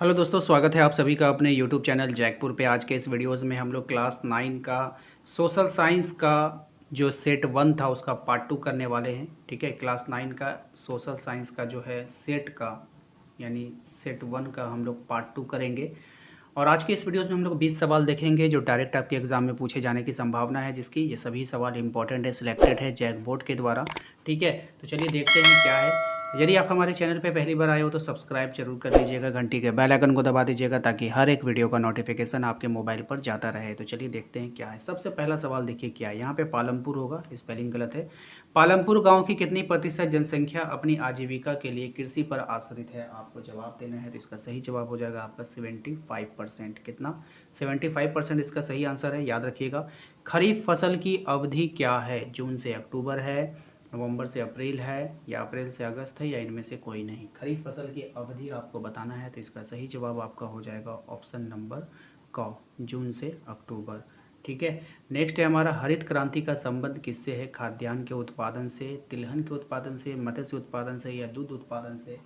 Hello दोस्तों, स्वागत है आप सभी का अपने यूट्यूब चैनल जैकपुर पे। आज के इस वीडियोस में हम लोग क्लास 9 का सोशल साइंस का जो सेट 1 था उसका पार्ट 2 करने वाले हैं। ठीक है, क्लास 9 का सोशल साइंस का जो है सेट का यानी सेट 1 का हम लोग पार्ट 2 करेंगे। और आज के इस वीडियो में हम लोग 20 सवाल देखेंगे जो डायरेक्ट आपके एग्जाम में पूछे जाने की संभावना है, जिसकी ये सभी सवाल इंपॉर्टेंट है, सिलेक्टेड है जैक बोर्ड के द्वारा। ठीक है, तो चलिए देखते हैं क्या है। यदि आप हमारे चैनल पे पहली बार आए हो तो सब्सक्राइब जरूर कर लीजिएगा, घंटी के बेल आइकन को दबा दीजिएगा ताकि हर एक वीडियो का नोटिफिकेशन आपके मोबाइल पर जाता रहे। तो चलिए देखते हैं क्या है। सबसे पहला सवाल देखिए क्या है, यहाँ पे पालमपुर होगा, स्पेलिंग गलत है। पालमपुर गांव की कितनी प्रतिशत जनसंख्या अपनी आजीविका के लिए कृषि पर आश्रित है? आपको जवाब देना है, तो इसका सही जवाब हो जाएगा आपका 75%। कितना? 75% इसका सही आंसर है, याद रखिएगा। खरीफ फसल की अवधि क्या है? जून से अक्टूबर है, नवंबर से अप्रैल है, या अप्रैल से अगस्त है, या इनमें से कोई नहीं। खरीफ फसल की अवधि आपको बताना है, तो इसका सही जवाब आपका हो जाएगा ऑप्शन नंबर क, जून से अक्टूबर। ठीक है, नेक्स्ट है हमारा हरित क्रांति का संबंध किससे है? खाद्यान्न के उत्पादन से, तिलहन के उत्पादन से, मत्स्य उत्पादन से, या दूध उत्पादन से?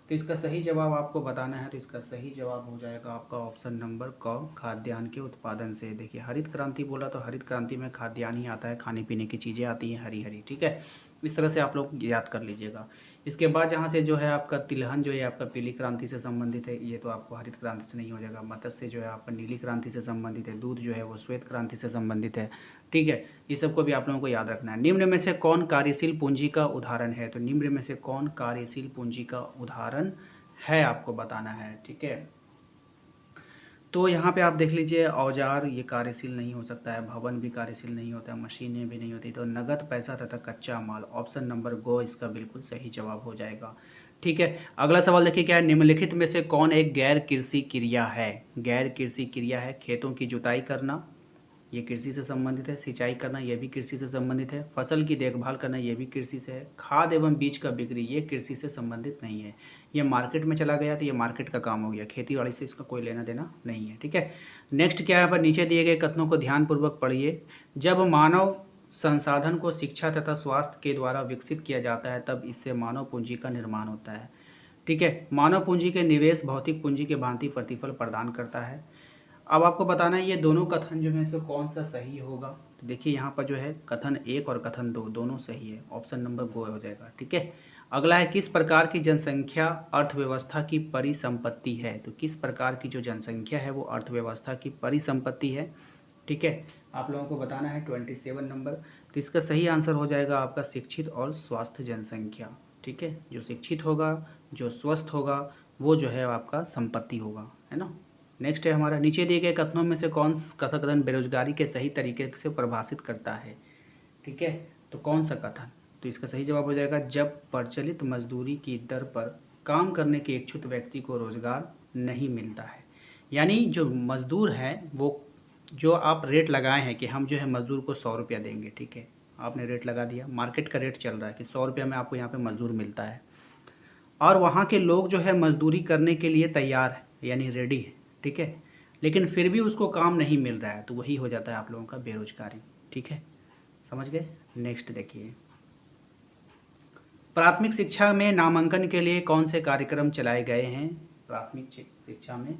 तो इसका सही जवाब आपको बताना है, तो इसका सही जवाब हो जाएगा आपका ऑप्शन नंबर क, खाद्यान्न के उत्पादन से। देखिए हरित क्रांति बोला तो हरित क्रांति में खाद्यान्न ही आता है, खाने पीने की चीज़ें आती हैं हरी हरी। ठीक है, इस तरह से आप लोग याद कर लीजिएगा। इसके बाद जहाँ से जो है आपका तिलहन जो है आपका पीली क्रांति से संबंधित है, ये तो आपको हरित क्रांति से नहीं हो जाएगा। मत्स्य जो है आपका नीली क्रांति से संबंधित है, दूध जो है वो श्वेत क्रांति से संबंधित है। ठीक है, इस सबको भी आप लोगों को याद रखना है। निम्न में से कौन कार्यशील पूंजी का उदाहरण है? तो निम्न में से कौन कार्यशील पूंजी का उदाहरण है आपको बताना है। ठीक है, तो यहाँ पे आप देख लीजिए, औजार ये कार्यशील नहीं हो सकता है, भवन भी कार्यशील नहीं होता है, मशीनें भी नहीं होती, तो नगद पैसा तथा कच्चा माल, ऑप्शन नंबर गो इसका बिल्कुल सही जवाब हो जाएगा। ठीक है, अगला सवाल देखिए क्या है, निम्नलिखित में से कौन एक गैर कृषि क्रिया है? गैर कृषि क्रिया है खेतों की जुताई करना, ये कृषि से संबंधित है। सिंचाई करना, ये भी कृषि से संबंधित है। फसल की देखभाल करना, ये भी कृषि से है। खाद एवं बीज का बिक्री, ये कृषि से संबंधित नहीं है। ये मार्केट में चला गया तो ये मार्केट का काम हो गया, खेती बाड़ी से इसका कोई लेना देना नहीं है। ठीक है, नेक्स्ट क्या है, पर नीचे दिए गए कथनों को ध्यानपूर्वक पढ़िए। जब मानव संसाधन को शिक्षा तथा स्वास्थ्य के द्वारा विकसित किया जाता है तब इससे मानव पूंजी का निर्माण होता है। ठीक है, मानव पूंजी के निवेश भौतिक पूंजी के भांति प्रतिफल प्रदान करता है। अब आपको बताना है ये दोनों कथन जो है सो कौन सा सही होगा। तो देखिए यहाँ पर जो है कथन 1 और कथन 2 दोनों सही है, ऑप्शन नंबर गो हो जाएगा। ठीक है, अगला है किस प्रकार की जनसंख्या अर्थव्यवस्था की परिसंपत्ति है? तो किस प्रकार की जो जनसंख्या है वो अर्थव्यवस्था की परिसंपत्ति है। ठीक है, आप लोगों को बताना है 27 नंबर। तो इसका सही आंसर हो जाएगा आपका शिक्षित और स्वस्थ जनसंख्या। ठीक है, जो शिक्षित होगा, जो स्वस्थ होगा, वो जो है आपका संपत्ति होगा, है ना। नेक्स्ट है हमारा, नीचे दिए गए कथनों में से कौन कथन बेरोजगारी के सही तरीके से परिभाषित करता है? ठीक है, तो कौन सा कथन? तो इसका सही जवाब हो जाएगा, जब प्रचलित मजदूरी की दर पर काम करने के इच्छुक व्यक्ति को रोजगार नहीं मिलता है। यानी जो मजदूर है वो, जो आप रेट लगाए हैं कि हम जो है मजदूर को 100 रुपया देंगे। ठीक है, आपने रेट लगा दिया, मार्केट का रेट चल रहा है कि 100 रुपया में आपको यहाँ पे मजदूर मिलता है, और वहाँ के लोग जो है मजदूरी करने के लिए तैयार है यानी रेडी है। ठीक है, लेकिन फिर भी उसको काम नहीं मिल रहा है, तो वही हो जाता है आप लोगों का बेरोजगारी। ठीक है, समझ गए। नेक्स्ट देखिए, प्राथमिक शिक्षा में नामांकन के लिए कौन से कार्यक्रम चलाए गए हैं? प्राथमिक शिक्षा में,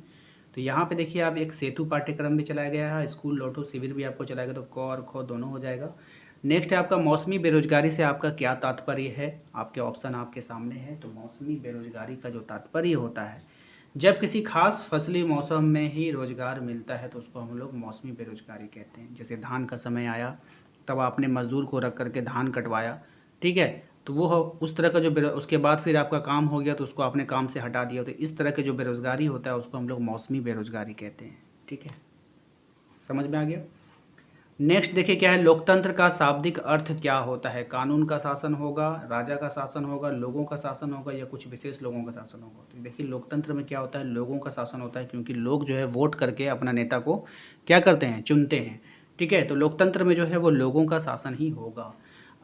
तो यहाँ पे देखिए आप, एक सेतु पाठ्यक्रम भी चलाया गया है, स्कूल लौटो शिविर भी आपको चलाएगा, तो क और ख दोनों हो जाएगा। नेक्स्ट है आपका मौसमी बेरोजगारी से आपका क्या तात्पर्य है? आपके ऑप्शन आपके सामने है। तो मौसमी बेरोजगारी का जो तात्पर्य होता है, जब किसी खास फसली मौसम में ही रोजगार मिलता है तो उसको हम लोग मौसमी बेरोजगारी कहते हैं। जैसे धान का समय आया तब आपने मजदूर को रख करके धान कटवाया। ठीक है, तो वो हो उस तरह का जो उसके बाद फिर आपका काम हो गया तो उसको आपने काम से हटा दिया, तो इस तरह के जो बेरोजगारी होता है उसको हम लोग मौसमी बेरोजगारी कहते हैं। ठीक है, समझ में आ गया। नेक्स्ट देखिए क्या है, लोकतंत्र का शाब्दिक अर्थ क्या होता है? कानून का शासन होगा, राजा का शासन होगा, लोगों का शासन होगा, या कुछ विशेष लोगों का शासन होगा? तो देखिए लोकतंत्र में क्या होता है, लोगों का शासन होता है, क्योंकि लोग जो है वोट करके अपना नेता को क्या करते हैं, चुनते हैं। ठीक है, तो लोकतंत्र में जो है वो लोगों का शासन ही होगा।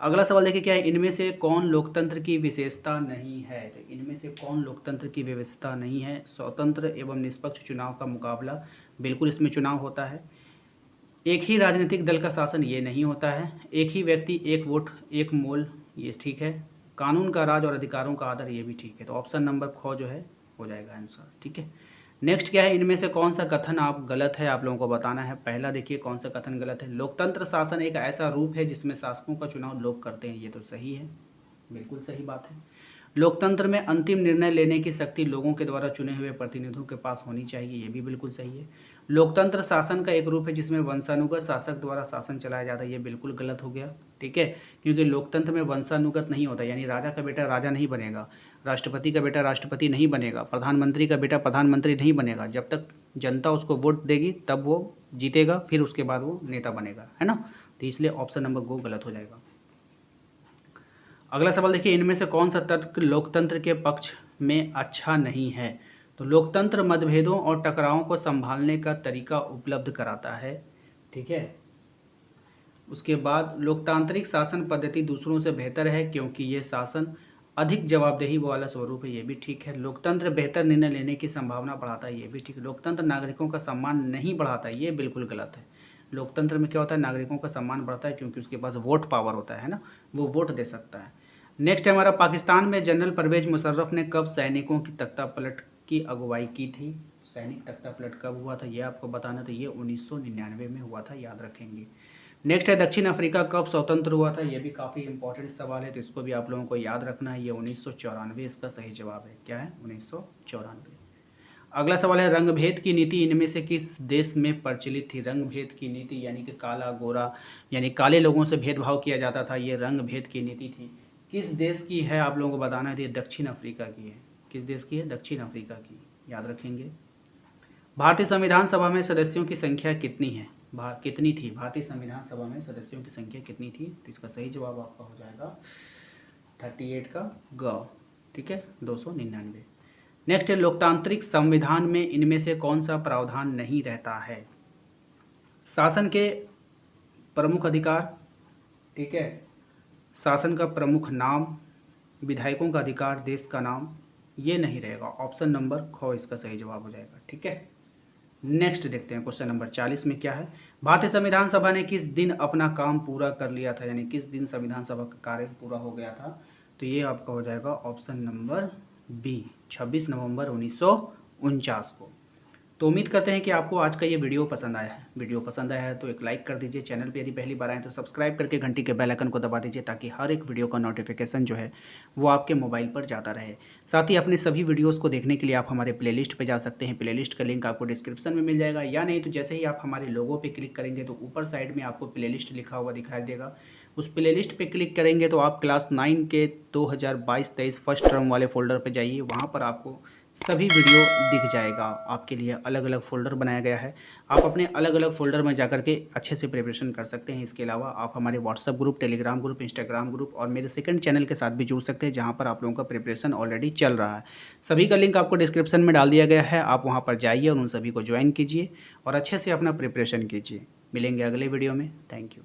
अगला सवाल देखिए क्या है, इनमें से कौन लोकतंत्र की विशेषता नहीं है? तो इनमें से कौन लोकतंत्र की विशेषता नहीं है? स्वतंत्र एवं निष्पक्ष चुनाव का मुकाबला, बिल्कुल इसमें चुनाव होता है। एक ही राजनीतिक दल का शासन, ये नहीं होता है। एक ही व्यक्ति एक वोट एक मोल, ये ठीक है। कानून का राज और अधिकारों का आदर, ये भी ठीक है। तो ऑप्शन नंबर ख जो है हो जाएगा आंसर। ठीक है, नेक्स्ट क्या है, इनमें से कौन सा कथन आप गलत है आप लोगों को बताना है। पहला देखिए कौन सा कथन गलत है, लोकतंत्र शासन एक ऐसा रूप है जिसमें शासकों का चुनाव लोग करते हैं। ये तो सही है, बिल्कुल सही बात है। लोकतंत्र में अंतिम निर्णय लेने की शक्ति लोगों के द्वारा चुने हुए प्रतिनिधियों के पास होनी चाहिए। ये भी बिल्कुल सही है। लोकतंत्र शासन का एक रूप है जिसमें वंशानुगत शासक द्वारा शासन चलाया जाता है। ये बिल्कुल गलत हो गया, ठीक है, क्योंकि लोकतंत्र में वंशानुगत नहीं होता, यानी राजा का बेटा राजा नहीं बनेगा, राष्ट्रपति का बेटा राष्ट्रपति नहीं बनेगा, प्रधानमंत्री का बेटा प्रधानमंत्री नहीं बनेगा। जब तक जनता उसको वोट देगी तब वो जीतेगा, फिर उसके बाद वो नेता बनेगा, है ना। तो इसलिए ऑप्शन नंबर गो गलत हो जाएगा। अगला सवाल देखिए, इनमें से कौन सा तर्क लोकतंत्र के पक्ष में अच्छा नहीं है। तो लोकतंत्र मतभेदों और टकरावों को संभालने का तरीका उपलब्ध कराता है, ठीक है। उसके बाद लोकतांत्रिक शासन पद्धति दूसरों से बेहतर है क्योंकि ये शासन अधिक जवाबदेही वाला स्वरूप है। ये भी ठीक है। लोकतंत्र बेहतर निर्णय लेने की संभावना बढ़ाता है। ये भी ठीक है। लोकतंत्र नागरिकों का सम्मान नहीं बढ़ाता है। ये बिल्कुल गलत है। लोकतंत्र में क्या होता है, नागरिकों का सम्मान बढ़ता है क्योंकि उसके पास वोट पावर होता है ना, वो वोट दे सकता है। नेक्स्ट है हमारा, पाकिस्तान में जनरल परवेज मुशर्रफ ने कब सैनिकों की तख्ता पलट की अगुवाई की थी। सैनिक तख्ता पलट कब हुआ था ये आपको बताना था। ये 1999 में हुआ था, याद रखेंगे। नेक्स्ट है, दक्षिण अफ्रीका कब स्वतंत्र हुआ था। ये भी काफ़ी इंपॉर्टेंट सवाल है, तो इसको भी आप लोगों को याद रखना है। ये 1994 इसका सही जवाब है। क्या है, 1994। अगला सवाल है, रंगभेद की नीति इनमें से किस देश में प्रचलित थी। रंगभेद की नीति यानी कि काला गोरा यानी काले लोगों से भेदभाव किया जाता था, ये रंगभेद की नीति थी। किस देश की है आप लोगों को बताना है। दक्षिण अफ्रीका की है। किस देश की है, दक्षिण अफ्रीका की, याद रखेंगे। भारतीय संविधान सभा में सदस्यों की संख्या कितनी है, कितनी थी। भारतीय संविधान सभा में सदस्यों की संख्या कितनी थी, तो इसका सही जवाब आपका हो जाएगा 38 का ग, ठीक है, 299। नेक्स्ट है, लोकतांत्रिक संविधान में इनमें से कौन सा प्रावधान नहीं रहता है। शासन के प्रमुख अधिकार, ठीक है, शासन का प्रमुख नाम, विधायकों का अधिकार, देश का नाम, ये नहीं रहेगा। ऑप्शन नंबर ख इसका सही जवाब हो जाएगा, ठीक है। नेक्स्ट देखते हैं क्वेश्चन नंबर 40 में क्या है। भारतीय संविधान सभा ने किस दिन अपना काम पूरा कर लिया था, यानी किस दिन संविधान सभा का कार्य पूरा हो गया था। तो ये आपका हो जाएगा ऑप्शन नंबर बी, 26 नवंबर 1949 को। तो उम्मीद करते हैं कि आपको आज का ये वीडियो पसंद आया है। वीडियो पसंद आया है तो एक लाइक कर दीजिए। चैनल पे यदि पहली बार आए तो सब्सक्राइब करके घंटी के बेल आइकन को दबा दीजिए ताकि हर एक वीडियो का नोटिफिकेशन जो है वो आपके मोबाइल पर जाता रहे। साथ ही अपने सभी वीडियोस को देखने के लिए आप हमारे प्लेलिस्ट पे जा सकते हैं। प्लेलिस्ट का लिंक आपको डिस्क्रिप्शन में मिल जाएगा, या नहीं तो जैसे ही आप हमारे लोगो पर क्लिक करेंगे तो ऊपर साइड में आपको प्लेलिस्ट लिखा हुआ दिखाई देगा। उस प्लेलिस्ट पे क्लिक करेंगे तो आप क्लास 9 के 2022-23 फर्स्ट टर्म वाले फोल्डर पे जाइए। वहाँ पर आपको सभी वीडियो दिख जाएगा। आपके लिए अलग अलग फ़ोल्डर बनाया गया है। आप अपने अलग अलग फ़ोल्डर में जाकर के अच्छे से प्रिपरेशन कर सकते हैं। इसके अलावा आप हमारे WhatsApp group, Telegram group, Instagram group और मेरे सेकंड चैनल के साथ भी जुड़ सकते हैं जहां पर आप लोगों का प्रिपरेशन ऑलरेडी चल रहा है। सभी का लिंक आपको डिस्क्रिप्शन में डाल दिया गया है। आप वहाँ पर जाइए और उन सभी को ज्वाइन कीजिए और अच्छे से अपना प्रिपरेशन कीजिए। मिलेंगे अगले वीडियो में। Thank you.